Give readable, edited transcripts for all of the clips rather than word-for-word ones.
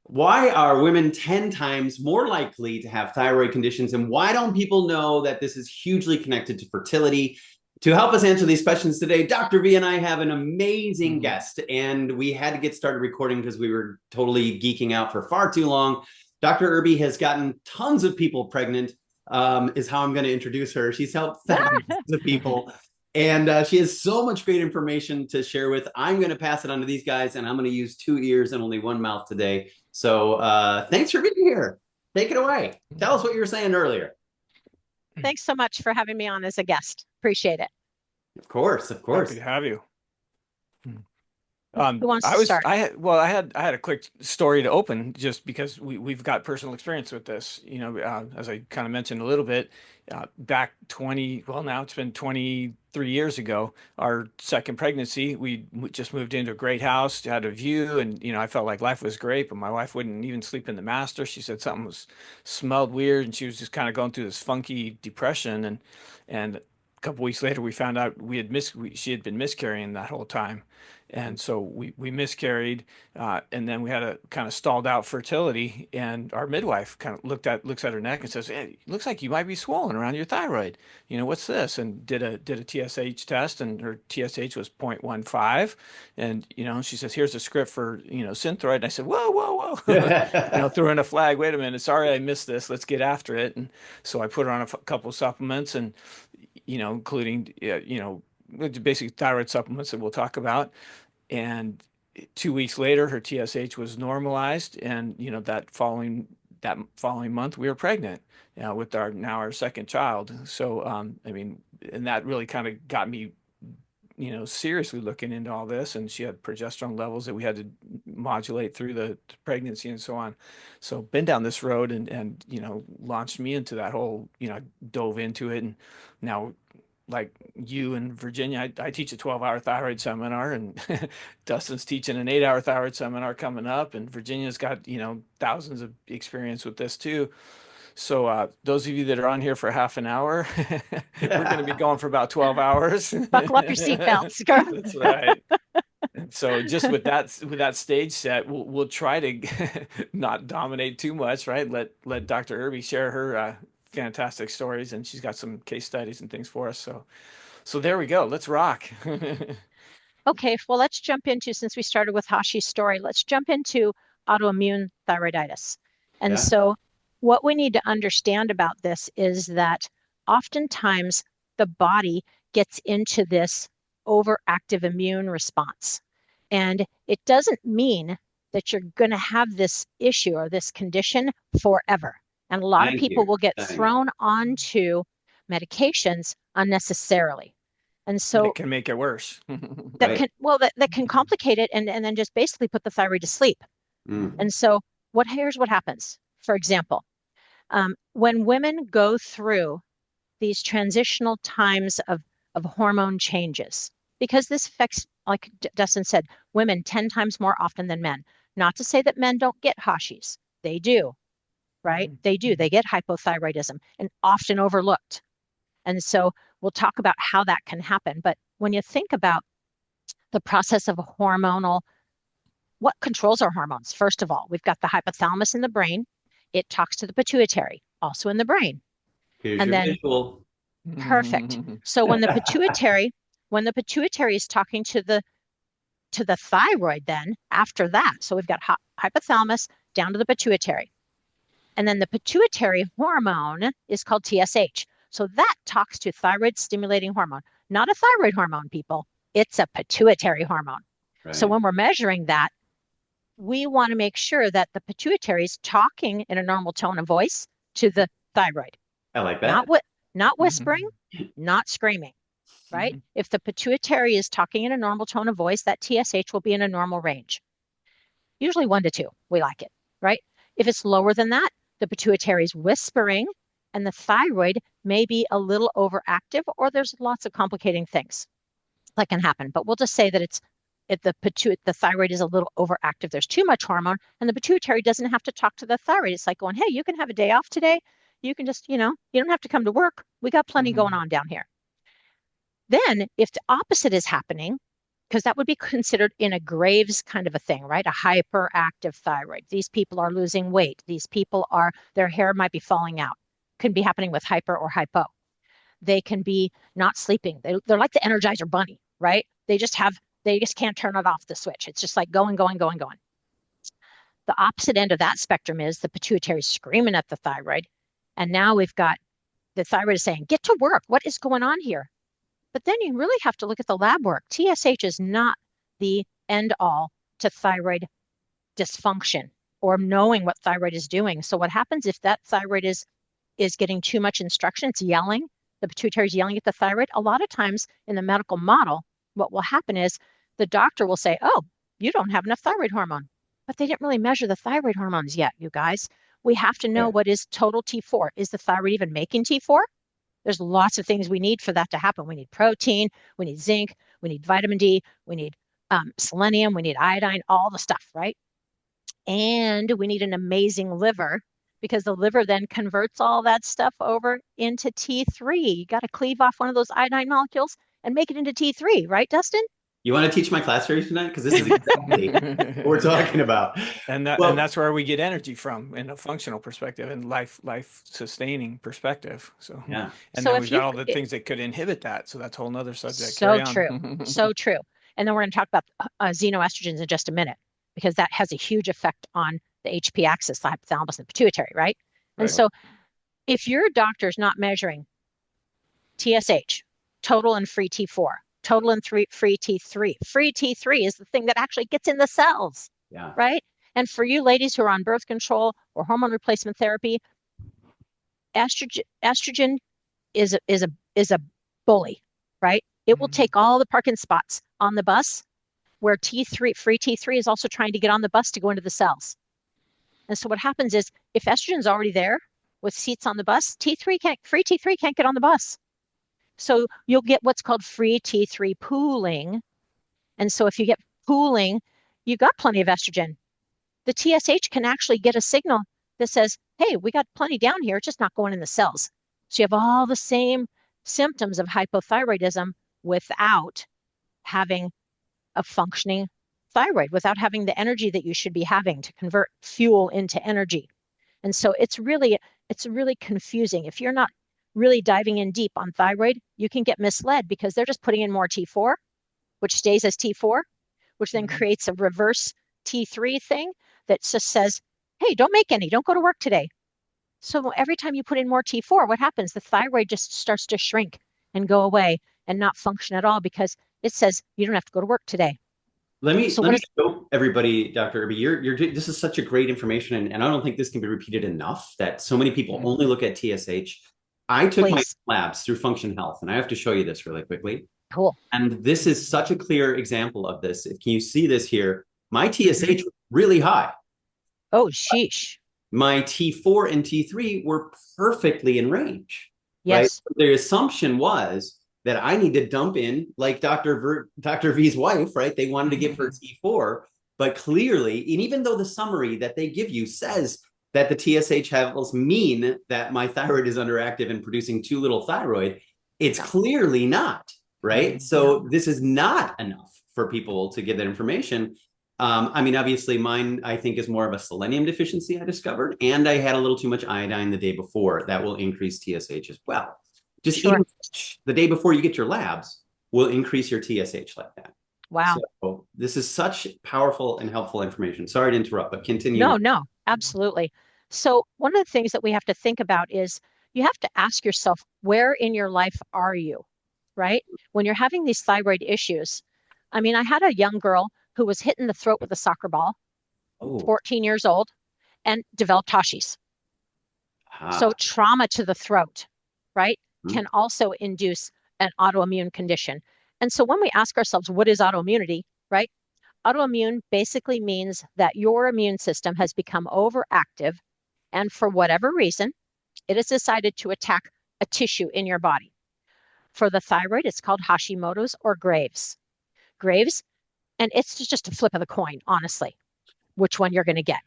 Why are women 10 times more likely to have thyroid conditions? And why don't people know that this is hugely connected to fertility? To help us answer these questions today, Dr. V and I have an amazing guest, and we had to get started recording because we were totally geeking out for far too long. Dr. Irby has gotten tons of people pregnant, is how I'm going to introduce her. She's helped thousands of people, and she has so much great information to share with. I'm going to pass it on to these guys, and I'm going to use two ears and only one mouth today. So thanks for being here. Take it away. Tell us what you were saying earlier. Thanks so much for having me on as a guest. Appreciate it. Of course, of Happy course. to have you. Who wants to start? I had a quick story to open just because we've got personal experience with this. As I kind of mentioned a little bit, back 20, well, now it's been 23 years ago, our second pregnancy, we just moved into a great house, had a view, and, I felt like life was great, but my wife wouldn't even sleep in the master. She said something smelled weird, and she was just kind of going through this funky depression. And a couple weeks later, we found out she had been miscarrying that whole time. And so we miscarried, and then we had a kind of stalled out fertility. And our midwife kind of looks at her neck and says, "Hey, it looks like you might be swollen around your thyroid. What's this?" And did a TSH test, and her TSH was 0.15. And she says, "Here's a script for Synthroid." And I said, "Whoa, whoa, whoa!" Threw in a flag. Wait a minute, sorry, I missed this. Let's get after it. And so I put her on a couple of supplements, and including basically thyroid supplements that we'll talk about. And 2 weeks later, her TSH was normalized, and that following month, we were pregnant, with our second child. So, I mean, and that really kind of got me, seriously looking into all this. And she had progesterone levels that we had to modulate through the pregnancy and so on. So, been down this road, and launched me into that whole, dove into it, and now, like you and Virginia, I teach a 12-hour thyroid seminar, and Dustin's teaching an 8-hour thyroid seminar coming up, and Virginia's got, thousands of experience with this too. So those of you that are on here for half an hour, we're going to be going for about 12 hours. Buckle up your seatbelts, girl. That's right. So just with that stage set, we'll try to not dominate too much, right? Let Dr. Irby share her fantastic stories, and she's got some case studies and things for us. So there we go. Let's rock. Okay, well, let's jump into, since we started with Hashi's story, let's jump into autoimmune thyroiditis. And Yeah. so, what we need to understand about this is that oftentimes the body gets into this overactive immune response. And it doesn't mean that you're going to have this issue or this condition forever. And a lot of Thank people you. will get Thank you. thrown onto medications unnecessarily. And And so it can make it worse. that Right. can, well, that can complicate it and then just basically put the thyroid to sleep. Mm. And so here's what happens. For example, when women go through these transitional times of hormone changes, because this affects, like Dustin said, women 10 times more often than men. Not to say that men don't get Hashis. They do, right? They do. They get hypothyroidism and often overlooked. And so we'll talk about how that can happen. But when you think about the process of hormonal, what controls our hormones? First of all, we've got the hypothalamus in the brain. It talks to the pituitary, also in the brain. Here's And your then visual. perfect. So when the pituitary is talking to the thyroid, then after that, so we've got hypothalamus down to the pituitary. And then the pituitary hormone is called TSH. So that talks to thyroid stimulating hormone, not a thyroid hormone, people. It's a pituitary hormone. So Right. when we're measuring that, we want to make sure that the pituitary is talking in a normal tone of voice to the thyroid, I like not that. not whispering, not screaming, right? If the pituitary is talking in a normal tone of voice, that TSH will be in a normal range, usually 1 to 2. We like it, right? If it's lower than that, the pituitary is whispering and the thyroid may be a little overactive, or there's lots of complicating things that can happen. But we'll just say that the thyroid is a little overactive. There's too much hormone, and the pituitary doesn't have to talk to the thyroid. It's like going, hey, you can have a day off today. You can just, you don't have to come to work. We got plenty going on down here. Then, if the opposite is happening, because that would be considered in a Graves kind of a thing, right? A hyperactive thyroid. These people are losing weight. These people are, their hair might be falling out. Could be happening with hyper or hypo. They can be not sleeping. They're like the Energizer Bunny, right? They just can't turn it off, the switch. It's just like going, going, going, going. The opposite end of that spectrum is the pituitary screaming at the thyroid. And now we've got the thyroid is saying, get to work. What is going on here? But then you really have to look at the lab work. TSH is not the end all to thyroid dysfunction or knowing what thyroid is doing. So what happens if that thyroid is getting too much instruction? It's yelling. The pituitary is yelling at the thyroid. A lot of times in the medical model, what will happen is the doctor will say, oh, you don't have enough thyroid hormone. But they didn't really measure the thyroid hormones yet, you guys. We have to know what is total T4. Is the thyroid even making T4? There's lots of things we need for that to happen. We need protein, we need zinc, we need vitamin D, we need selenium, we need iodine, all the stuff, right? And we need an amazing liver, because the liver then converts all that stuff over into T3. You got to cleave off one of those iodine molecules and make it into T3, right, Dustin? You want to teach my class series tonight? Because this is exactly what we're talking about. And that's where we get energy from in a functional perspective and life sustaining perspective. So yeah. And so then we've got all the things that could inhibit that. So that's a whole nother subject. So true. So true. And then we're going to talk about xenoestrogens in just a minute, because that has a huge effect on the HP axis, the hypothalamus and the pituitary, right? And so if your doctor's not measuring TSH, total and free T4, total and free T3. Free T3 is the thing that actually gets in the cells, right? And for you ladies who are on birth control or hormone replacement therapy, estrogen is a bully, right? It will take all the parking spots on the bus, where free T3 is also trying to get on the bus to go into the cells. And so what happens is, if estrogen's already there with seats on the bus, free T3 can't get on the bus. So you'll get what's called free T3 pooling. And so if you get pooling, you've got plenty of estrogen. The TSH can actually get a signal that says, hey, we got plenty down here, it's just not going in the cells. So you have all the same symptoms of hypothyroidism without having a functioning thyroid, without having the energy that you should be having to convert fuel into energy. And so it's really confusing. If you're not really diving in deep on thyroid, you can get misled, because they're just putting in more T4, which stays as T4, which then creates a reverse T3 thing that just says, hey, don't make any, don't go to work today. So every time you put in more T4, what happens? The thyroid just starts to shrink and go away and not function at all, because it says you don't have to go to work today. Let me show everybody, Dr. Irby, this is such a great information, and I don't think this can be repeated enough, that so many people only look at TSH. I took my labs through Function Health, and I have to show you this really quickly. Cool. And this is such a clear example of this. Can you see this here? My TSH was really high. Oh, sheesh. My T4 and T3 were perfectly in range. Yes. Right? So the assumption was that I need to dump in, like Dr. V's wife, right? They wanted to give her T4, but clearly, and even though the summary that they give you says that the TSH levels mean that my thyroid is underactive and producing too little thyroid, it's clearly not, right? So this is not enough for people to get that information. I mean, obviously mine, I think, is more of a selenium deficiency, I discovered, and I had a little too much iodine the day before. That will increase TSH as well. Just eating the day before you get your labs will increase your TSH like that. Wow. So this is such powerful and helpful information. Sorry to interrupt, but continue. No, absolutely. So one of the things that we have to think about is you have to ask yourself, where in your life are you, right? When you're having these thyroid issues. I mean, I had a young girl who was hit in the throat with a soccer ball, 14 years old, and developed Hashis. So trauma to the throat, right, can also induce an autoimmune condition. And so when we ask ourselves, what is autoimmunity, right? Autoimmune basically means that your immune system has become overactive, and for whatever reason, it has decided to attack a tissue in your body. For the thyroid, it's called Hashimoto's or Graves. And it's just a flip of the coin, honestly, which one you're going to get.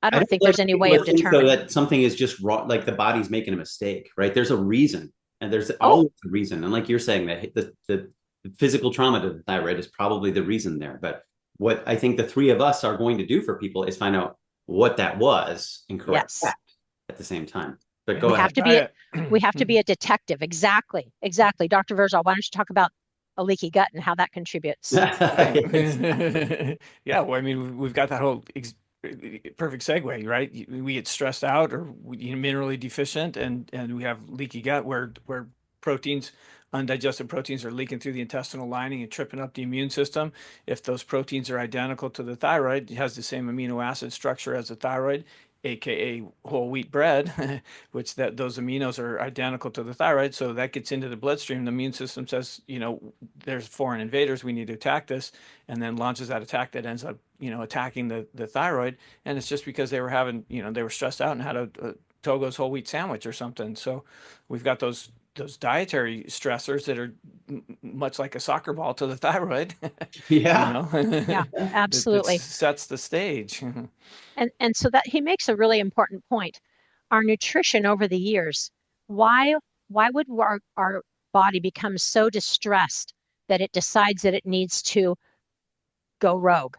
I don't think there's any way of determining. So that something is just wrong, like the body's making a mistake, right? There's a reason, and there's always a reason. And like you're saying, that physical trauma to the thyroid is probably the reason there. But what I think the three of us are going to do for people is find out what that was and correct Yes. that at the same time. But Yeah, go We ahead. have to be we have to be a detective. Exactly. Exactly. Dr. Vrzal, why don't you talk about a leaky gut and how that contributes? Exactly. Yeah, well, I mean, we've got that whole perfect segue, right? We get stressed out or minerally deficient, and we have leaky gut where proteins, undigested proteins, are leaking through the intestinal lining and tripping up the immune system. If those proteins are identical to the thyroid, it has the same amino acid structure as the thyroid, aka whole wheat bread, which those aminos are identical to the thyroid. So that gets into the bloodstream. The immune system says, there's foreign invaders. We need to attack this, and then launches that attack that ends up, attacking the thyroid. And it's just because they were having, they were stressed out and had a Togo's whole wheat sandwich or something. So we've got those dietary stressors that are much like a soccer ball to the thyroid, Yeah. Yeah, that absolutely. sets the stage. And so that he makes a really important point. Our nutrition over the years, why would our body become so distressed that it decides that it needs to go rogue,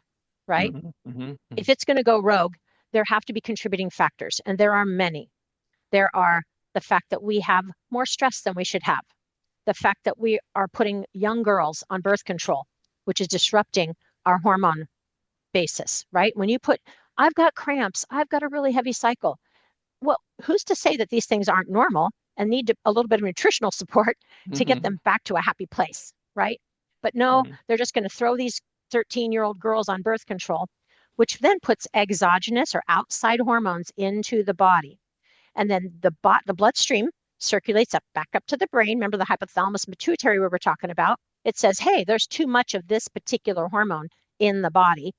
right? Mhm, mhm, If it's going to go rogue, there have to be contributing factors, and there are many. There are the fact that we have more stress than we should have, the fact that we are putting young girls on birth control, which is disrupting our hormone basis, right? When you put, I've got cramps, I've got a really heavy cycle. Well, who's to say that these things aren't normal and need a little bit of nutritional support to get mhm, them back to a happy place, right? But no, mhm, they're just going to throw these 13-year-old girls on birth control, which then puts exogenous or outside hormones into the body. And then the bloodstream circulates back up to the brain. Remember the hypothalamus pituitary we were talking about? It says, hey, there's too much of this particular hormone in the body.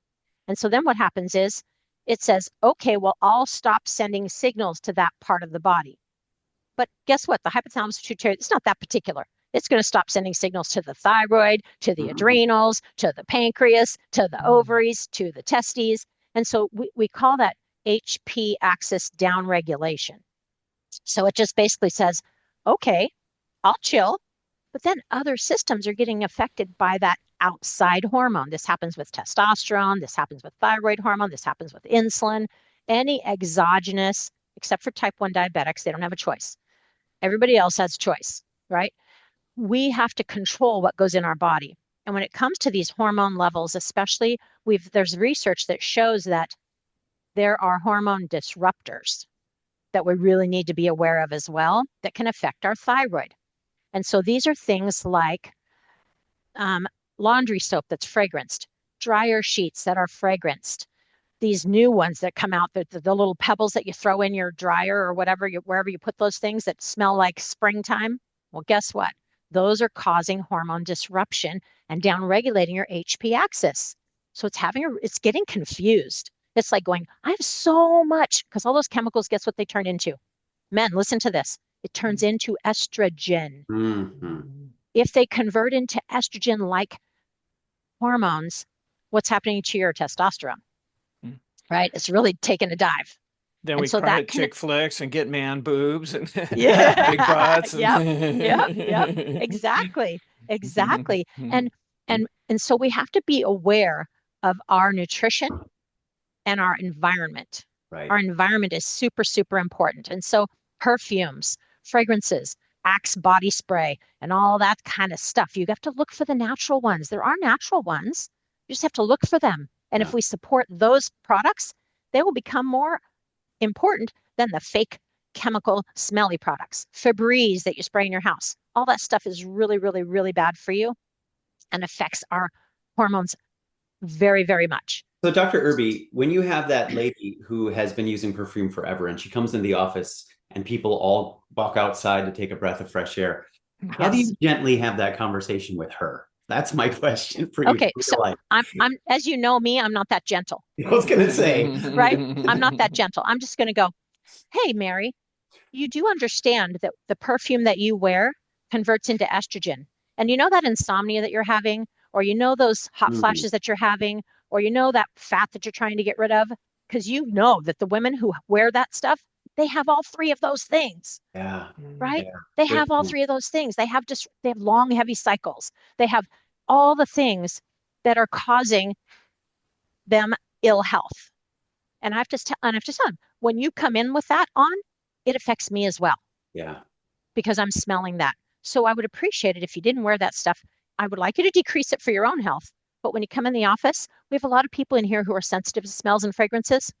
And so then what happens is it says, okay, well, I'll stop sending signals to that part of the body. But guess what? The hypothalamus pituitary, it's not that particular. It's going to stop sending signals to the thyroid, to the adrenals, to the pancreas, to the ovaries, to the testes. And so we call that HP axis downregulation. So it just basically says, okay, I'll chill, but then other systems are getting affected by that outside hormone. This happens with testosterone, this happens with thyroid hormone, this happens with insulin, any exogenous, except for type 1 diabetics, they don't have a choice. Everybody else has choice, right? We have to control what goes in our body. And when it comes to these hormone levels, especially, there's research that shows that there are hormone disruptors that we really need to be aware of as well that can affect our thyroid. And so these are things like laundry soap that's fragranced, dryer sheets that are fragranced, these new ones that come out, the little pebbles that you throw in your dryer or whatever, wherever you put those things that smell like springtime. Well, guess what? Those are causing hormone disruption and downregulating your HP axis. So it's getting confused. It's like going, I have so much, because all those chemicals, guess what they turn into? Men, listen to this. It turns into estrogen. Mm-hmm. If they convert into estrogen-like hormones, what's happening to your testosterone? Right? It's really taking a dive. Then And we so cry that at chick flicks and get man boobs and yeah, big butts. yep, yep, exactly, exactly. And so we have to be aware of our nutrition and our environment. Right. Our environment is super, super important. And so perfumes, fragrances, Axe body spray, and all that kind of stuff. You have to look for the natural ones. There are natural ones. You just have to look for them. And Yeah. if we support those products, they will become more important than the fake chemical smelly products. Febreze that you spray in your house. All that stuff is really, really, really bad for you and affects our hormones very, very much. So, Dr. Irby, when you have that lady who has been using perfume forever and she comes in the office and people all walk outside to take a breath of fresh air, how do Yes. you gently have that conversation with her? That's my question for you. Okay, so I'm as you know me, I'm not that gentle. I was going to say, right? I'm not that gentle. I'm just going to go, hey, Mary, you do understand that the perfume that you wear converts into estrogen. And you know that insomnia that you're having, or you know those hot flashes that you're having, or you know that fat that you're trying to get rid of, because you know that the women who wear that stuff, they have all three of those things, Yeah. right? Yeah. They Good have all point. three of those things. They have long, heavy cycles. They have all the things that are causing them ill health. And I have to tell them, when you come in with that on, it affects me as well Yeah. because I'm smelling that. So I would appreciate it if you didn't wear that stuff. I would like you to decrease it for your own health. But when you come in the office, we have a lot of people in here who are sensitive to smells and fragrances.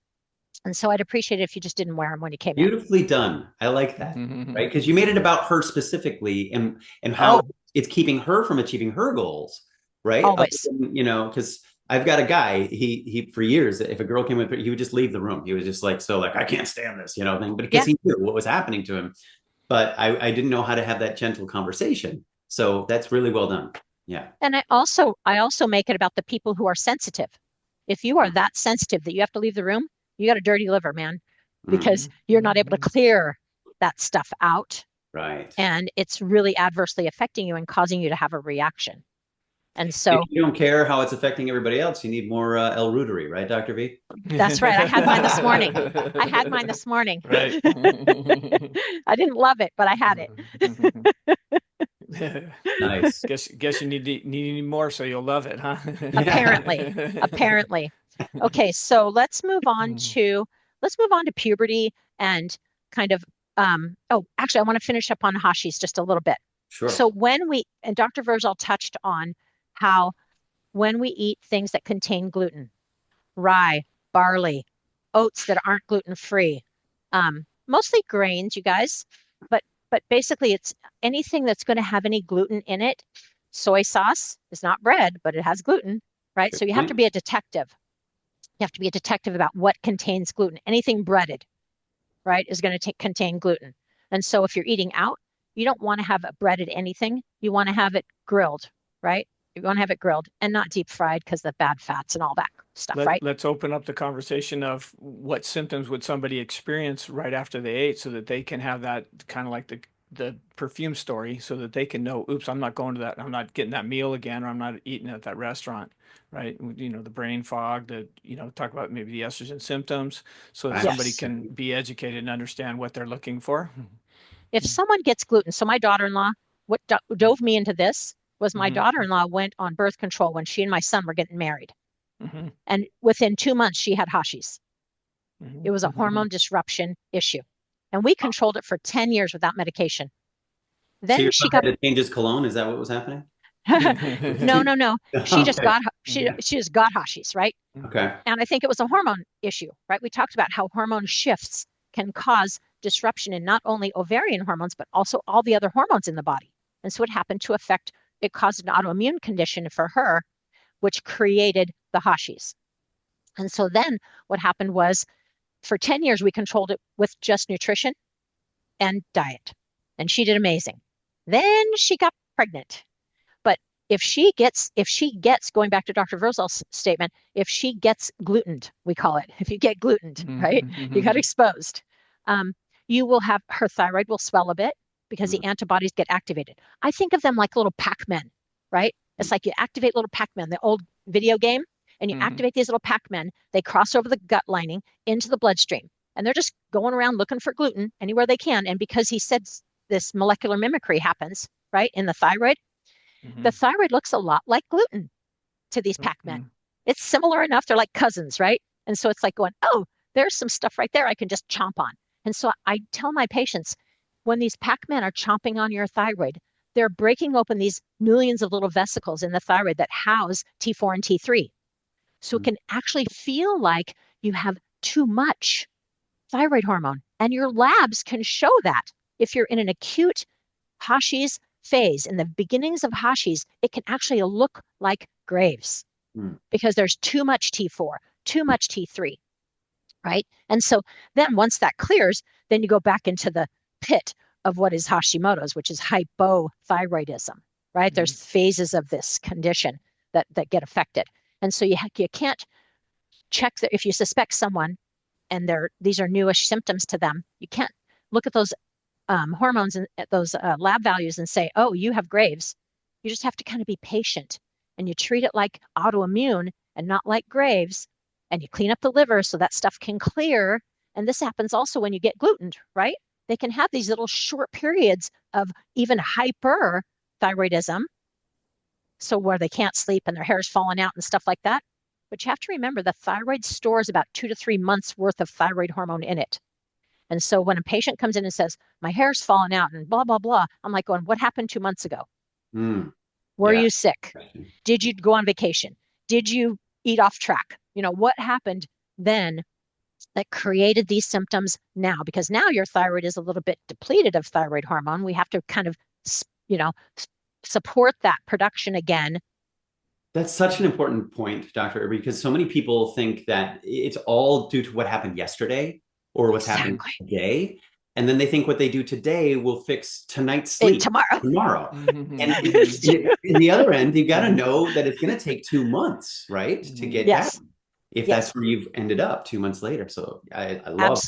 And so I'd appreciate it if you just didn't wear them when you came in. Beautifully done. I like that. Right? Because you made it about her specifically and how Oh, it's keeping her from achieving her goals, right? always. You know, because I've got a guy, he for years, if a girl came with, he would just leave the room. He was just like, so like, I can't stand this, you know, thing. But because Yeah. he knew what was happening to him. But I didn't know how to have that gentle conversation. So that's really well done. Yeah. And I also make it about the people who are sensitive. If you are that sensitive that you have to leave the room, you got a dirty liver, man, because you're not able to clear that stuff out. Right. And it's really adversely affecting you and causing you to have a reaction. And If so you don't care how it's affecting everybody else, you need more El Rudery, right, Dr. V? that's right. I had mine this morning. Right. I didn't love it, but I had it. Nice. Guess you need more, so you'll love it, huh? Apparently. Okay, so let's move on to puberty and kind of actually I want to finish up on Hashis just a little bit. Sure. So and Dr. Vrzal touched on how when we eat things that contain gluten, rye, barley, oats that aren't gluten-free, mostly grains, you guys, but basically it's anything that's going to have any gluten in it. Soy sauce is not bread, but it has gluten, right? So you have to be a detective. You have to be a detective about what contains gluten. Anything breaded, right, is going to contain gluten. And so if you're eating out, you don't want to have a breaded anything. You want to have it grilled, right? You want to have it grilled and not deep fried because the bad fats and all that stuff, right? Let's open up the conversation of what symptoms would somebody experience right after they ate so that they can have that kind of like the perfume story so that they can know, oops, I'm not going to that, I'm not getting that meal again, or I'm not eating at that restaurant, right? You know, the brain fog, talk about maybe the estrogen symptoms so that somebody Yes. can be educated and understand what they're looking for. If someone gets gluten, so my daughter-in-law, what dove me into this was my daughter-in-law went on birth control when she and my son were getting married. And within 2 months, she had Hashis. It was a hormone disruption issue. And we controlled it for 10 years without medication. Then so she got to change his cologne. Is that what was happening? no. She just Okay. just got Hashis, right? Okay. And I think it was a hormone issue, right? We talked about how hormone shifts can cause disruption in not only ovarian hormones, but also all the other hormones in the body. And so it caused an autoimmune condition for her, which created the Hashis. And so then what happened was for 10 years, we controlled it with just nutrition and diet. And she did amazing. Then she got pregnant. But if she gets, going back to Dr. Vrzal's statement, if she gets glutened, we call it, if you get glutened, right? You got exposed. You will have, her thyroid will swell a bit because the antibodies get activated. I think of them like little Pac-Men, right? It's like you activate little Pac-Men, the old video game, and you activate these little Pac-Men. They cross over the gut lining into the bloodstream, and they're just going around looking for gluten anywhere they can. And because he said this molecular mimicry happens, right, in the thyroid, the thyroid looks a lot like gluten to these Pac-Men. It's similar enough. They're like cousins, right? And so it's like going, oh, there's some stuff right there I can just chomp on. And so I tell my patients, when these Pac-Men are chomping on your thyroid, they're breaking open these millions of little vesicles in the thyroid that house T4 and T3. So it can actually feel like you have too much thyroid hormone. And your labs can show that. If you're in an acute Hashis phase, in the beginnings of Hashis, it can actually look like Graves because there's too much T4, too much T3, right? And so then once that clears, then you go back into the pit of what is Hashimoto's, which is hypothyroidism, right? There's phases of this condition that get affected. And so you can't check that if you suspect someone and these are newish symptoms to them, you can't look at those hormones and those lab values and say, oh, you have Graves. You just have to kind of be patient and you treat it like autoimmune and not like Graves. And you clean up the liver so that stuff can clear And this happens also when you get gluten, right? They can have these little short periods of even hyperthyroidism, so where they can't sleep and their hair's falling out and stuff like that. But you have to remember the thyroid stores about 2 to 3 months worth of thyroid hormone in it. And so when a patient comes in and says, my hair's falling out and blah, blah, blah, I'm like going, what happened 2 months ago? Were you sick? Did you go on vacation? Did you eat off track? What happened then that created these symptoms now? Because now your thyroid is a little bit depleted of thyroid hormone. We have to kind of, support that production again. That's such an important point, Dr. Irby, because so many people think that it's all due to what happened yesterday or what's happening today. And then they think what they do today will fix tonight's sleep tomorrow. And in the other end, you've got to know that it's going to take 2 months, right, to get down, if that's where you've ended up 2 months later. So I love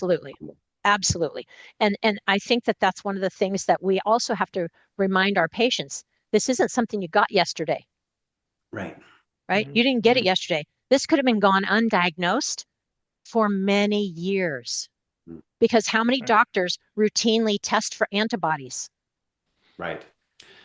Absolutely. And I think that that's one of the things that we also have to remind our patients. This isn't something you got yesterday. Right. You didn't get it yesterday. This could have been gone undiagnosed for many years. Because how many doctors routinely test for antibodies? Right.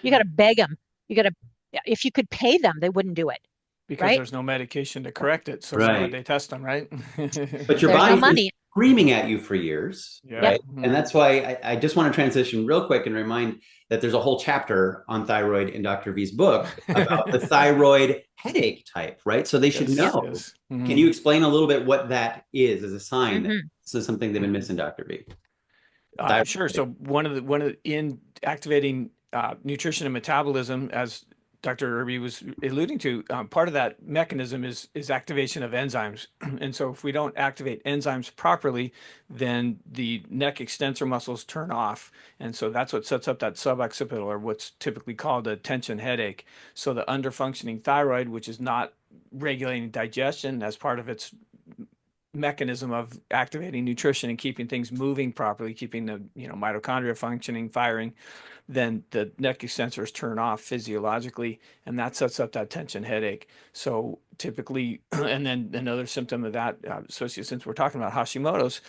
You got to beg them. If you could pay them, they wouldn't do it. Because there's no medication to correct it. So why would they test them, right? But your body's been screaming at you for years, right? And that's why I just want to transition real quick and remind that there's a whole chapter on thyroid in Dr. V's book about the thyroid headache type, right? So they should know. Can you explain a little bit what that is as a sign that this is something they've been missing, Dr. V? Sure. So one of the in activating nutrition and metabolism, as Dr. Irby was alluding to, part of that mechanism is activation of enzymes. And so if we don't activate enzymes properly, then the neck extensor muscles turn off. And so that's what sets up that suboccipital, or what's typically called a tension headache. So the underfunctioning thyroid, which is not regulating digestion as part of its mechanism of activating nutrition and keeping things moving properly, keeping the mitochondria functioning, firing, then the neck extensors turn off physiologically, and that sets up that tension headache. So typically, and then another symptom of that, associated, since we're talking about Hashimoto's,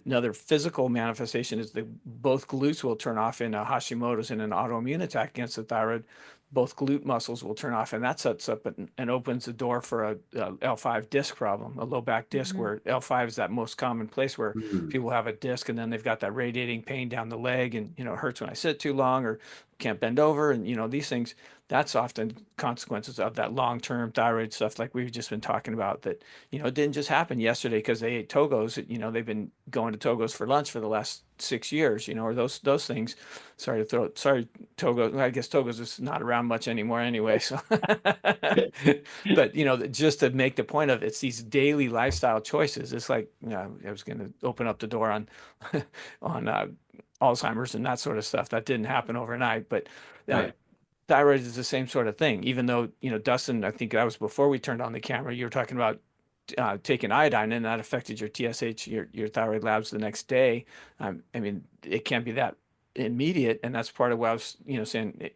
another physical manifestation is that both glutes will turn off in a Hashimoto's, in an autoimmune attack against the thyroid. Both glute muscles will turn off, and that sets up and opens the door for a L5 disc problem, a low back disc, where L5 is that most common place where people have a disc, and then they've got that radiating pain down the leg, and it hurts when I sit too long or can't bend over, and these things. That's often consequences of that long-term thyroid stuff, like we've just been talking about. That it didn't just happen yesterday because they ate Togos. They've been going to Togos for lunch for the last 6 years. Or those things. Sorry, Togos. I guess Togos is not around much anymore anyway. So, but just to make the point of, it's these daily lifestyle choices. It's like I was going to open up the door on on Alzheimer's and that sort of stuff. That didn't happen overnight, but thyroid is the same sort of thing. Even though, Dustin, I think that was before we turned on the camera, you were talking about taking iodine, and that affected your TSH, your thyroid labs the next day. It can't be that immediate, and that's part of what I was, saying,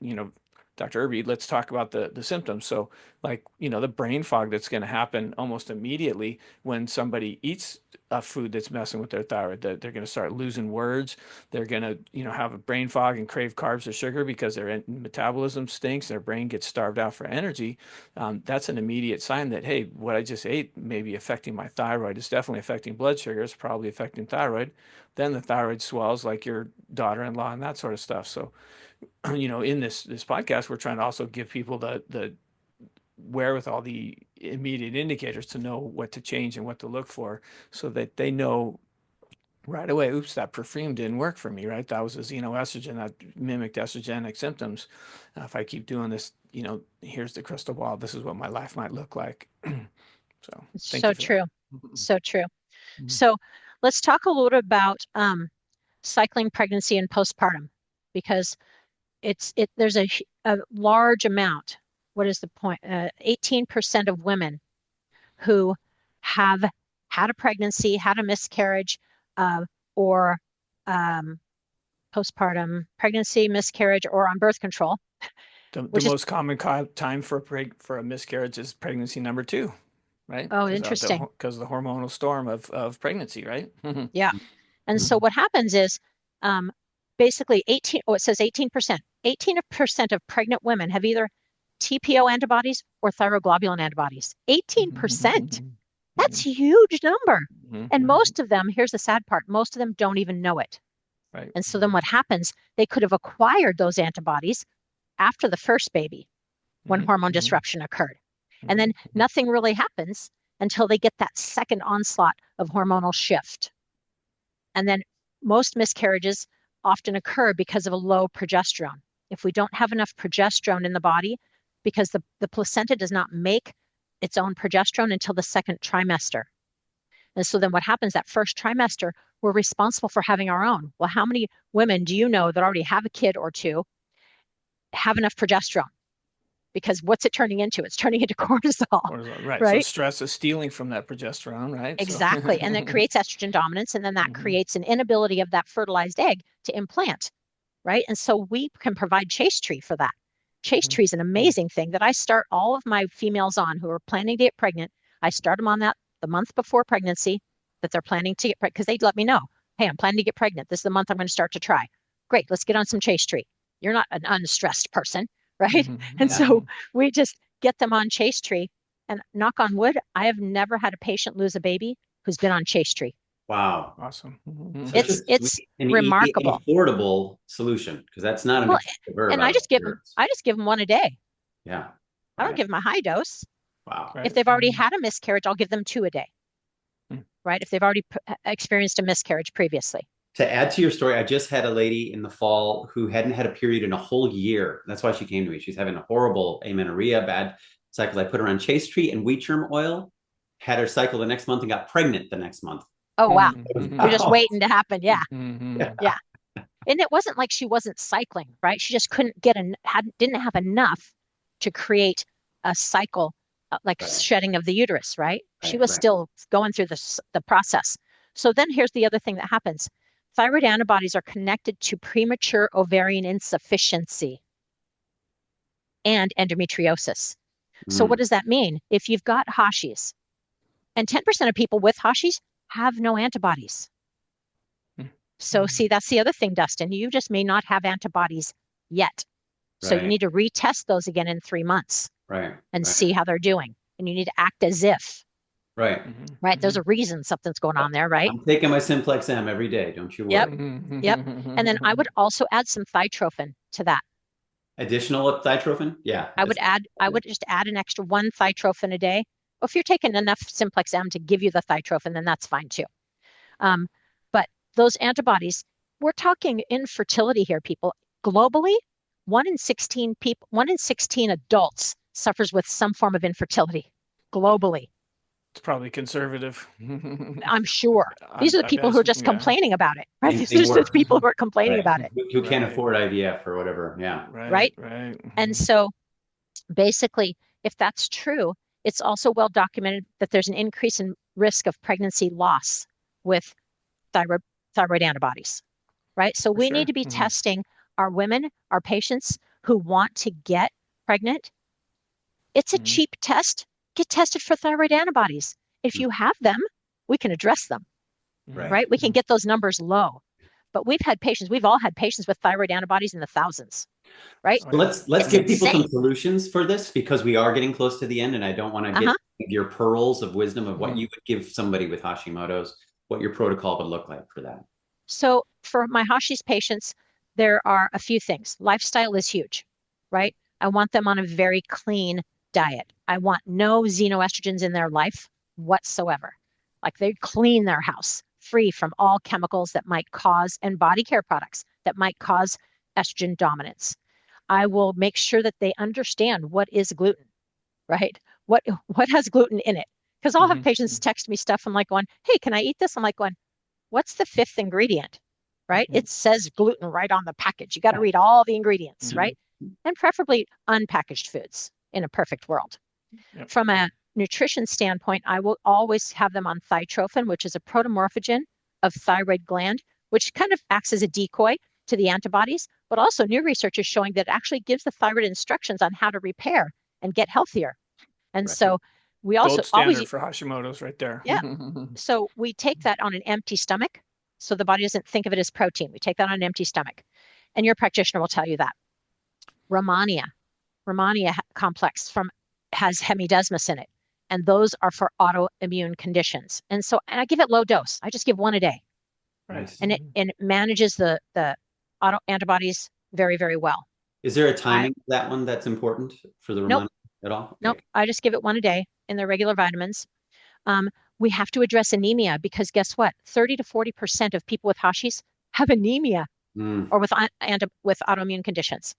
Dr. Irby, let's talk about the symptoms. So, like, the brain fog that's going to happen almost immediately when somebody eats a food that's messing with their thyroid. They're going to start losing words. They're going to, have a brain fog and crave carbs or sugar because their metabolism stinks. Their brain gets starved out for energy. That's an immediate sign that, hey, what I just ate may be affecting my thyroid. It's definitely affecting blood sugar. It's probably affecting thyroid. Then the thyroid swells like your daughter-in-law and that sort of stuff. So, in this podcast, we're trying to also give people the wherewithal, the immediate indicators to know what to change and what to look for, so that they know right away, oops, that perfume didn't work for me, right? That was a xenoestrogen that mimicked estrogenic symptoms. If I keep doing this, here's the crystal ball. This is what my life might look like. So true. So true. So let's talk a little bit about cycling pregnancy and postpartum, because there's a large amount. What is the point? 18% of women who have had a pregnancy, had a miscarriage, or postpartum pregnancy, miscarriage, or on birth control. The most common time for a miscarriage is pregnancy number 2. right? Oh, interesting. Because of the hormonal storm of pregnancy, right? Yeah. And so what happens is um, basically it says 18%. 18% of pregnant women have either TPO antibodies or thyroglobulin antibodies. 18%. That's a huge number. And most of them, here's the sad part, most of them don't even know it. Right. And so then what happens, they could have acquired those antibodies after the first baby when hormone disruption occurred. And then nothing really happens until they get that second onslaught of hormonal shift. And then most miscarriages often occur because of a low progesterone. If we don't have enough progesterone in the body, because the placenta does not make its own progesterone until the second trimester. And so then what happens, that first trimester, we're responsible for having our own. Well, how many women do you know that already have a kid or two have enough progesterone? Because what's it turning into? It's turning into cortisol. Right. Right. So stress is stealing from that progesterone, right? Exactly. And that creates estrogen dominance. And then that creates an inability of that fertilized egg to implant. Right. And so we can provide chaste tree for that. Chaste tree is an amazing thing that I start all of my females on who are planning to get pregnant. I start them on that the month before pregnancy that they're planning to get pregnant because they'd let me know, hey, I'm planning to get pregnant. This is the month I'm going to start to try. Great. Let's get on some chaste tree. You're not an unstressed person. Right. And so we just get them on chaste tree, and knock on wood, I have never had a patient lose a baby who's been on chaste tree. Wow. Awesome. It's remarkable. Affordable solution, because that's not an expensive herb. And I just give them one a day. Yeah. I don't give them a high dose. Wow. If they've already had a miscarriage, I'll give them 2 a day. Right. If they've already experienced a miscarriage previously. To add to your story, I just had a lady in the fall who hadn't had a period in a whole year. That's why she came to me. She's having a horrible amenorrhea, bad cycles. I put her on chaste tree and wheat germ oil, had her cycle the next month, and got pregnant the next month. Oh, wow. You're just waiting to happen. Yeah. Yeah. And it wasn't like she wasn't cycling, right? She just couldn't didn't have enough to create a cycle, shedding of the uterus, right? She was still going through the process. So then here's the other thing that happens. Thyroid antibodies are connected to premature ovarian insufficiency and endometriosis. So what does that mean? If you've got Hashis, and 10% of people with Hashis have no antibodies. So see, that's the other thing, Dustin. You just may not have antibodies yet. So you need to retest those again in 3 months. And see how they're doing. And you need to act as if. Right. There's a reason something's going on there, right? I'm taking my Simplex M every day. Don't you worry. Yep. And then I would also add some thytrophin to that. Additional thytrophin? Yeah. I would just add an extra 1 thytrophin a day. Well, if you're taking enough Simplex M to give you the thytrophin, then that's fine too. But those antibodies, we're talking infertility here, people. Globally, 1 in 16 adults suffers with some form of infertility globally. It's probably conservative. I'm sure. These are the people who are just complaining about it, right? These are just the people who are complaining about it. Who can't afford IVF or whatever. Yeah. Right. And so basically, if that's true, it's also well documented that there's an increase in risk of pregnancy loss with thyroid antibodies, right? So we need to be testing our women, our patients who want to get pregnant. It's a cheap test. Get tested for thyroid antibodies. If you have them, we can address them, right? We can get those numbers low. But we've all had patients with thyroid antibodies in the thousands, right? So let's give people some solutions for this, because we are getting close to the end, and I don't want to get your pearls of wisdom of what you would give somebody with Hashimoto's, what your protocol would look like for that. So for my Hashis patients, there are a few things. Lifestyle is huge, right? I want them on a very clean diet. I want no xenoestrogens in their life whatsoever. Like they clean their house free from all chemicals that might cause, and body care products that might cause estrogen dominance. I will make sure that they understand what is gluten, right? What has gluten in it? Because I'll have patients text me stuff. I'm like going, hey, can I eat this? I'm like going, what's the 5th ingredient, right? It says gluten right on the package. You got to read all the ingredients, right? And preferably unpackaged foods in a perfect world. From a nutrition standpoint, I will always have them on thytrophin, which is a protomorphogen of thyroid gland, which kind of acts as a decoy to the antibodies, but also new research is showing that it actually gives the thyroid instructions on how to repair and get healthier. And so We also Gold standard always, for Hashimoto's right there. yeah. So we take that on an empty stomach. So the body doesn't think of it as protein. We take that on an empty stomach. And your practitioner will tell you that. Romania complex has hemidesmus in it. And those are for autoimmune conditions. And I give it low dose. I just give one a day. Right. And it manages the auto antibodies very, very well. Is there a timing of that one that's important for the Romani at all? Okay. Nope. I just give it one a day in their regular vitamins. We have to address anemia because guess what? 30 to 40% of people with Hashis have anemia or with autoimmune conditions.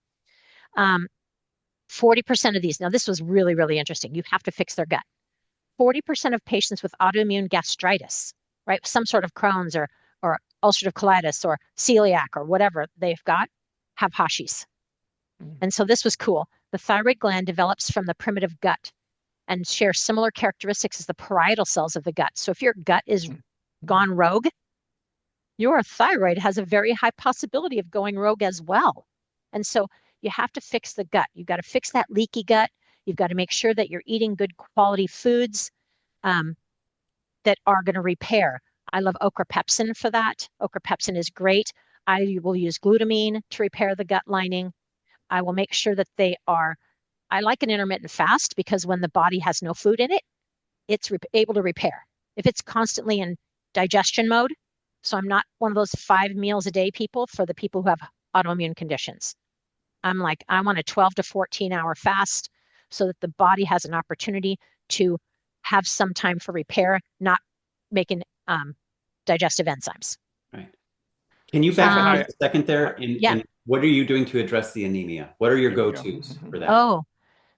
40% of these, now this was really, really interesting. You have to fix their gut. 40% of patients with autoimmune gastritis, right? Some sort of Crohn's or ulcerative colitis or celiac or whatever they've got, have Hashis. And so this was cool. The thyroid gland develops from the primitive gut and shares similar characteristics as the parietal cells of the gut. So if your gut is gone rogue, your thyroid has a very high possibility of going rogue as well. And so you have to fix the gut. You've got to fix that leaky gut. You've got to make sure that you're eating good quality foods that are going to repair. I love ochrapepsin for that. Ochrapepsin is great. I will use glutamine to repair the gut lining. I will make sure that I like an intermittent fast because when the body has no food in it, it's able to repair. If it's constantly in digestion mode, so I'm not one of those 5 meals a day people for the people who have autoimmune conditions. I'm like, I want a 12 to 14 hour fast so that the body has an opportunity to have some time for repair, not making digestive enzymes. Right. Can you back up a second there? And what are you doing to address the anemia? What are your go-tos for that? Oh,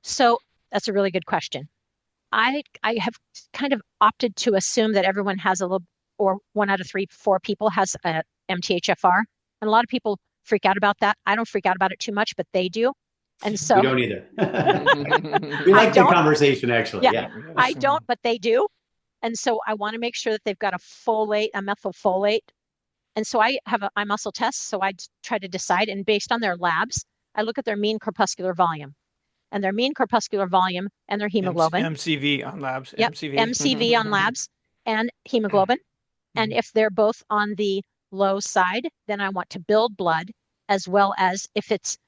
so that's a really good question. I have kind of opted to assume that everyone has a little, or 1 out of 3, 4 people has a MTHFR. And a lot of people freak out about that. I don't freak out about it too much, but they do. And so we don't either. We like the conversation, actually. Yeah. I don't, but they do. And so I want to make sure that they've got a methylfolate. And so I have a muscle test. So I try to decide, and based on their labs, I look at their mean corpuscular volume. And their mean corpuscular volume and their hemoglobin. MCV on labs. Yep, MCV on labs and hemoglobin. And if they're both on the low side, then I want to build blood, as well as if it's,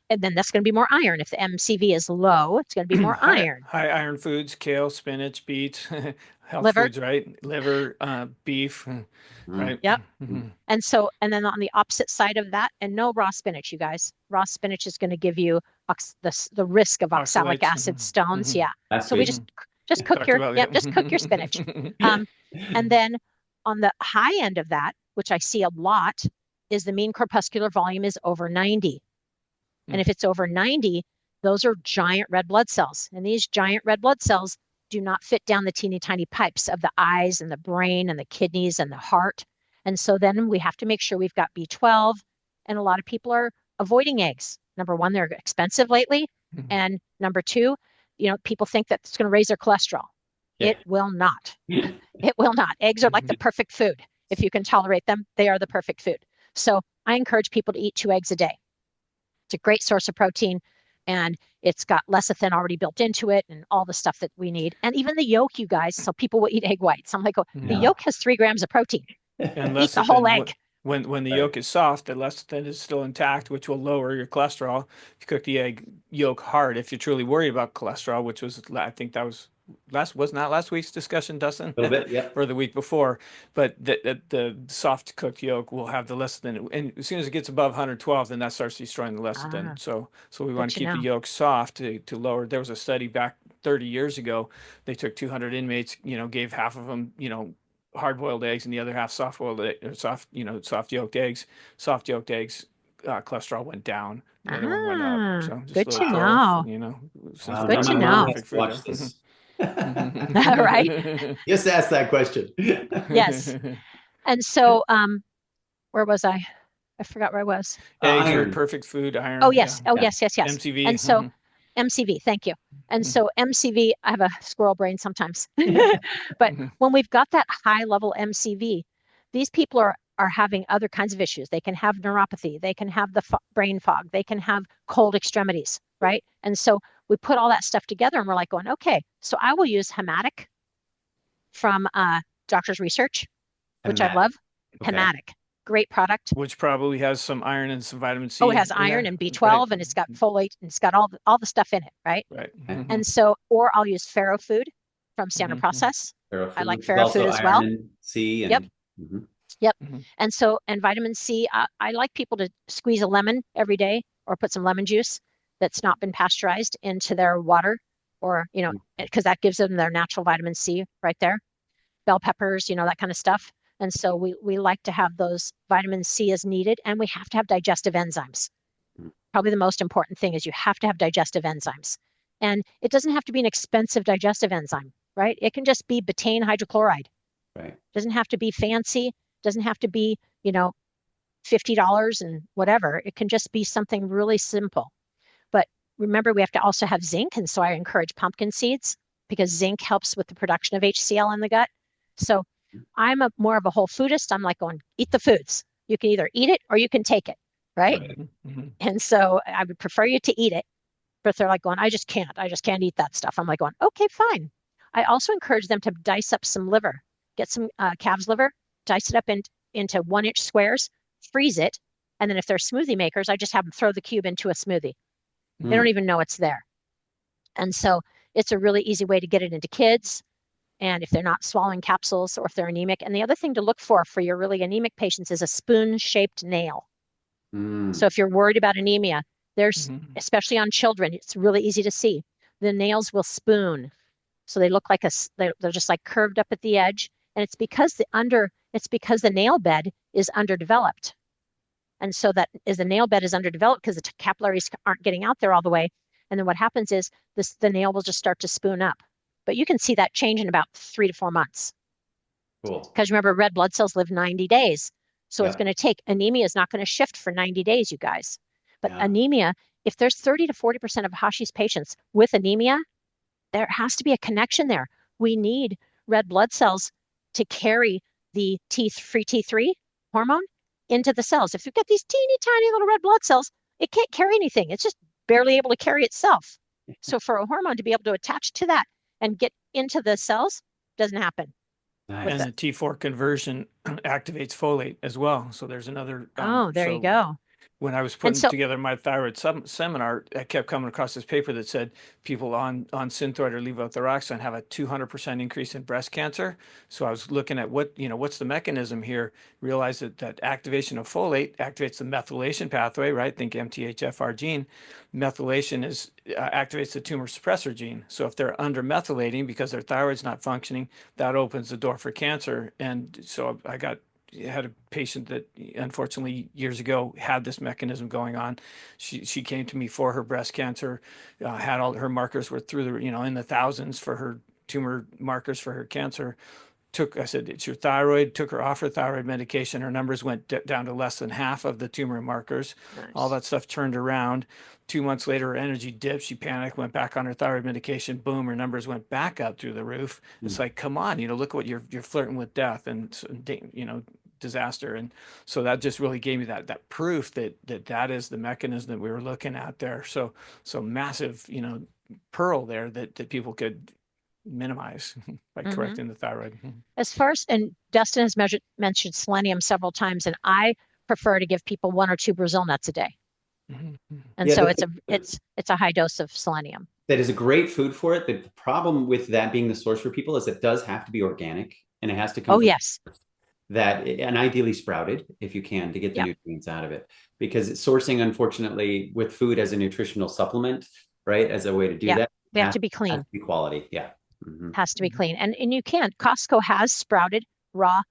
and then that's going to be more iron. If the MCV is low, it's going to be more iron. High iron foods, kale, spinach, beets, health liver. Foods, right? Liver, beef, right? Yep. And then on the opposite side of that, and no raw spinach, you guys. Raw spinach is going to give you the risk of oxalic acid stones. Yeah. That's so good. we just cook just cook your spinach. And then on the high end of that, which I see a lot, is the mean corpuscular volume is over 90. And if it's over 90, those are giant red blood cells. And these giant red blood cells do not fit down the teeny tiny pipes of the eyes and the brain and the kidneys and the heart. And so then we have to make sure we've got B12. And a lot of people are avoiding eggs. Number one, they're expensive lately. And number two, people think that it's going to raise their cholesterol. Yeah. It will not. It will not. Eggs are like the perfect food. If you can tolerate them, they are the perfect food. So I encourage people to eat 2 eggs a day. It's a great source of protein, and it's got lecithin already built into it and all the stuff that we need. And even the yolk, you guys, so people will eat egg whites. I'm like, the yolk has 3 grams of protein. And eat the whole egg. When the yolk is soft, the lecithin is still intact, which will lower your cholesterol. If you cook the egg yolk hard, if you're truly worried about cholesterol, which was, I think that was not last week's discussion, Dustin? A little bit, yeah. Or the week before. But the soft cooked yolk will have the lecithin. And as soon as it gets above 112, then that starts destroying the lecithin. So we want to keep the yolk soft to lower. There was a study back 30 years ago. They took 200 inmates, gave half of them, hard-boiled eggs, and the other half soft-boiled soft yolked eggs. Soft yolked eggs, cholesterol went down. The other one went up. So just good to know. Good to know. Watch this. Right? Just ask that question. Yes. And so, where was I? I forgot where I was. Eggs are perfect food. Iron. Oh yes. Yeah. Oh yes. MCV. And so, MCV. Thank you. And so MCV, I have a squirrel brain sometimes, but when we've got that high level MCV, these people are having other kinds of issues. They can have neuropathy. They can have the brain fog. They can have cold extremities, right? And so we put all that stuff together and we're like going, okay, so I will use Hematic from Doctor's Research, which I love. Okay. Hematic, great product. Which probably has some iron and some vitamin C. Oh, it has iron and B12 and it's got folate and it's got all the stuff in it, right? Right. And so, or I'll use Farrow Food from Standard Process. I like Farrow Food as well. Iron and C. And, yep. Yep. And so, and vitamin C, I like people to squeeze a lemon every day or put some lemon juice that's not been pasteurized into their water, or, you know, because that gives them their natural vitamin C right there. Bell peppers, you know, that kind of stuff. And so we like to have those vitamin C as needed, and we have to have digestive enzymes. Probably the most important thing is you have to have digestive enzymes. And it doesn't have to be an expensive digestive enzyme, right? It can just be betaine hydrochloride. Right. It doesn't have to be fancy. Doesn't have to be, you know, $50 and whatever. It can just be something really simple. But remember, we have to also have zinc. And so I encourage pumpkin seeds because zinc helps with the production of HCl in the gut. So I'm more of a whole foodist. I'm like going, eat the foods. You can either eat it or you can take it, right? And so I would prefer you to eat it. But they're like going, I just can't eat that stuff. I'm like going, okay, fine. I also encourage them to dice up some liver, get some calf's liver, dice it up into 1-inch squares, freeze it. And then if they're smoothie makers, I just have them throw the cube into a smoothie. They don't even know it's there. And so it's a really easy way to get it into kids. And if they're not swallowing capsules or if they're anemic. And the other thing to look for your really anemic patients is a spoon-shaped nail. So if you're worried about anemia, there's, especially on children, it's really easy to see. The nails will spoon. So they look like they're just like curved up at the edge. And it's because the nail bed is underdeveloped. And so the nail bed is underdeveloped because the capillaries aren't getting out there all the way. And then what happens is the nail will just start to spoon up. But you can see that change in about 3 to 4 months. Cool. Because remember, red blood cells live 90 days. So it's going to take, anemia is not going to shift for 90 days, you guys. But anemia, if there's 30 to 40% of Hashimoto's patients with anemia, there has to be a connection there. We need red blood cells to carry the free T3 hormone into the cells. If you've got these teeny tiny little red blood cells, it can't carry anything. It's just barely able to carry itself. So for a hormone to be able to attach to that and get into the cells, doesn't happen. Nice. And the T4 conversion activates folate as well. So there's another. There you go. When I was putting together my thyroid seminar, I kept coming across this paper that said people on Synthroid or levothyroxine have a 200% increase in breast cancer. So I was looking at what's the mechanism here, realized that activation of folate activates the methylation pathway, right? Think MTHFR gene. Methylation activates the tumor suppressor gene. So if they're undermethylating because their thyroid's not functioning, that opens the door for cancer. And so I had a patient that unfortunately years ago had this mechanism going on. She came to me for her breast cancer, had all her markers were through the, in the thousands for her tumor markers for her cancer. I said, it's your thyroid, took her off her thyroid medication. Her numbers went down to less than half of the tumor markers. Nice. All that stuff turned around. 2 months later, her energy dipped. She panicked, went back on her thyroid medication. Boom, her numbers went back up through the roof. It's like, come on, look at what you're flirting with death and, disaster. And so that just really gave me that proof that is the mechanism that we were looking at there. So massive, pearl there that people could minimize by correcting the thyroid. As far as, and Dustin has mentioned selenium several times, and I prefer to give people 1 or 2 Brazil nuts a day. And so it's a high dose of selenium. That is a great food for it. The problem with that being the source for people is it does have to be organic and it has to come. Oh, yes. And ideally sprouted if you can to get the nutrients out of it, because it's sourcing, unfortunately, with food as a nutritional supplement, right? As a way to do that. They have to be clean. Has to be quality. Yeah. Has to be clean. And you can. Costco has sprouted raw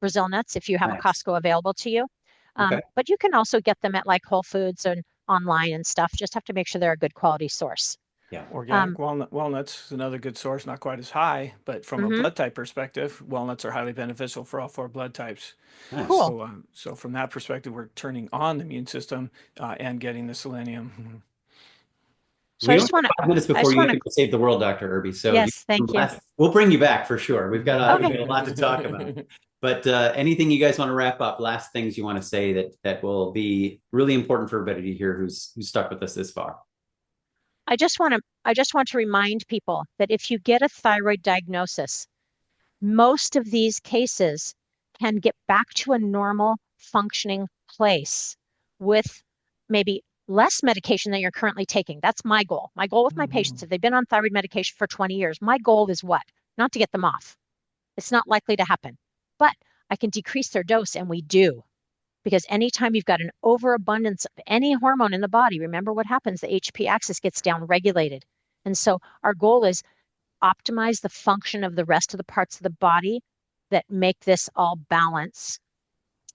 Brazil nuts if you have a Costco available to you. But you can also get them at like Whole Foods and online and stuff. Just have to make sure they're a good quality source. Yeah, organic walnuts is another good source, not quite as high, but from a blood type perspective, walnuts are highly beneficial for all 4 blood types. Nice. Cool. So from that perspective, we're turning on the immune system and getting the selenium. So I just want to 5 minutes before you have to go save the world, Dr. Irby. So yes, thank you. We'll bring you back for sure. We've got a lot to talk about. But anything you guys want to wrap up? Last things you want to say that will be really important for everybody to hear who's stuck with us this far? I just want to remind people that if you get a thyroid diagnosis, most of these cases can get back to a normal functioning place with maybe less medication than you're currently taking. That's my goal. My goal with my patients, if they've been on thyroid medication for 20 years, my goal is what? Not to get them off. It's not likely to happen, but I can decrease their dose, and we do. Because anytime you've got an overabundance of any hormone in the body, remember what happens? The HP axis gets downregulated. And so our goal is optimize the function of the rest of the parts of the body that make this all balance.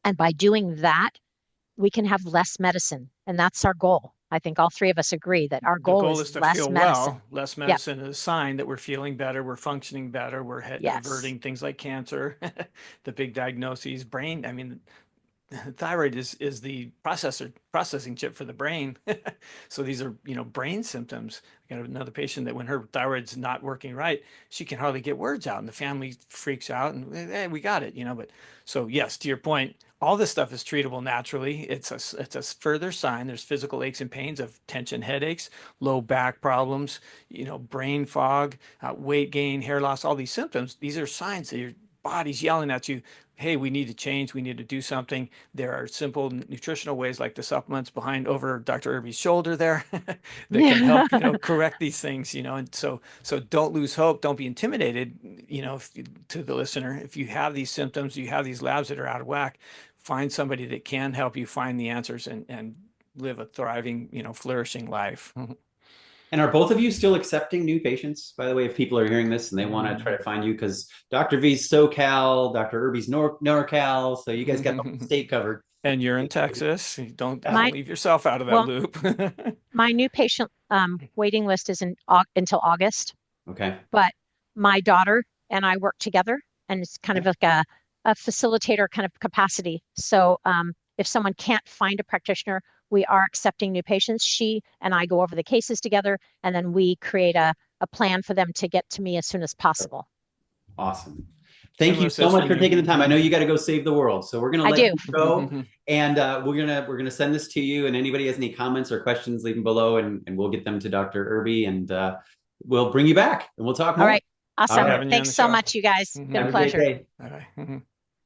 And by doing that, we can have less medicine. And that's our goal. I think all three of us agree that our The goal is is to less feel medicine. well. Less medicine is a sign that we're feeling better, we're functioning better, we're Yes. averting things like cancer, the big diagnoses, brain. I mean, thyroid is the processing chip for the brain. So these are, brain symptoms. I got another patient that when her thyroid's not working right, she can hardly get words out, and the family freaks out, and hey, we got it, but so yes, to your point, all this stuff is treatable naturally. It's a further sign. There's physical aches and pains of tension headaches, low back problems, brain fog, weight gain, hair loss, all these symptoms. These are signs that your body's yelling at you, hey, we need to change, we need to do something. There are simple nutritional ways like the supplements behind over Dr. Irby's shoulder there that can help, correct these things, and so don't lose hope, don't be intimidated, to the listener. If you have these symptoms, you have these labs that are out of whack, find somebody that can help you find the answers and live a thriving, flourishing life. And are both of you still accepting new patients, by the way, if people are hearing this and they want to try to find you? Because Dr. V's SoCal, Dr. Irby's NorCal, so you guys got the whole state covered. And you're in Texas. Don't My- leave yourself out of that loop. My new patient waiting list is until August, Okay. but my daughter and I work together, and it's kind of like a facilitator kind of capacity. So if someone can't find a practitioner, we are accepting new patients. She and I go over the cases together, and then we create a plan for them to get to me as soon as possible. Awesome. Thank you so much for taking the time. I know you got to go save the world, so we're going to let you go, and we're gonna send this to you. And anybody has any comments or questions, leave them below, and we'll get them to Dr. Irby, and we'll bring you back, and we'll talk more. All right. Awesome. All right. Thanks so much, you guys. Been a pleasure. Bye.